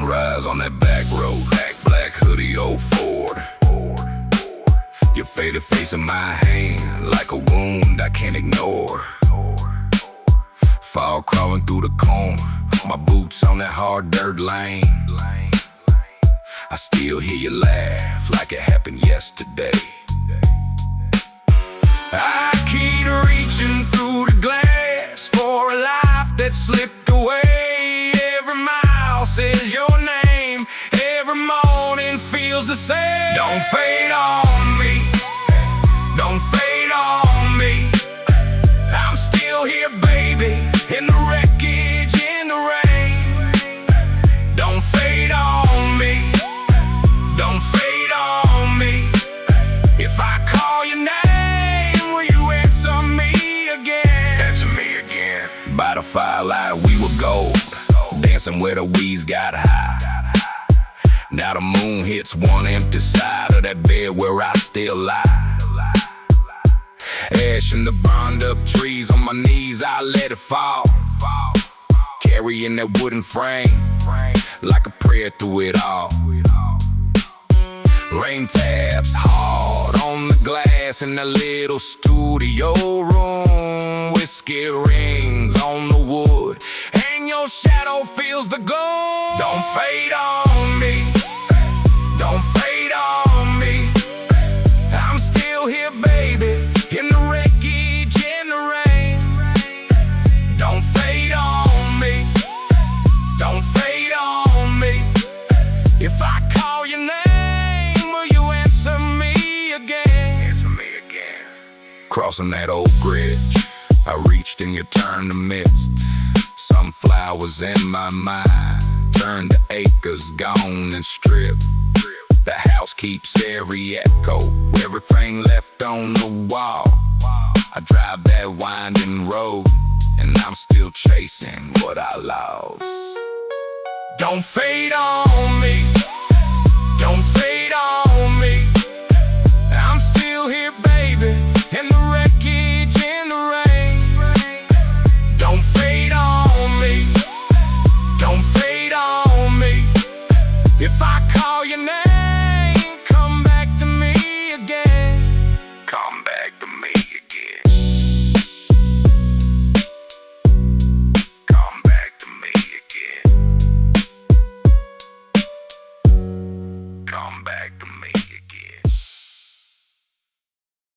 Sunrise on that back road, black hoodie, old Ford. Your faded face in my hand, like a wound I can't ignore. Fall crawling through the corn, my boots on that hard dirt lane. I still hear you laugh like it happened yesterday. I keep reaching through the glass for a life that slipped away. Every mile says your name, every morning feels the same. Don't fade on me, don't fade on me. I'm still here, baby, in the wreckage, in the rain. Don't fade on me, don't fade on me. If I call your name, will you answer me again? Answer me again. By the firelight we were gold, dancing where the weeds got high. Now the moon hits one empty side of that bed where I still lie. Ash in the burned up trees, on my knees I let it fall. Carrying that wooden frame, like a prayer through it all. Rain taps hard on the glass in the little studio room. Whiskey rings on the wood, and your shadow feels the gloom. Don't fade on me, don't fade on me. I'm still here, baby, in the wreckage, in the rain. Don't fade on me, don't fade on me. If I call your name, will you answer me again? Answer me again. Crossing that old bridge, I reached and you turned to mist. Sunflowers in my mind turned to acres gone and stripped. The house keeps every echo, everything left on the wall. I drive that winding road, and I'm still chasing what I lost. Don't fade on me, don't fade on me. I'm still here, baby, in the wreckage, in the rain. Don't fade on me, don't fade on me. If I call your name, come back to me again. Come back to me again. Come back to me again. Come back to me.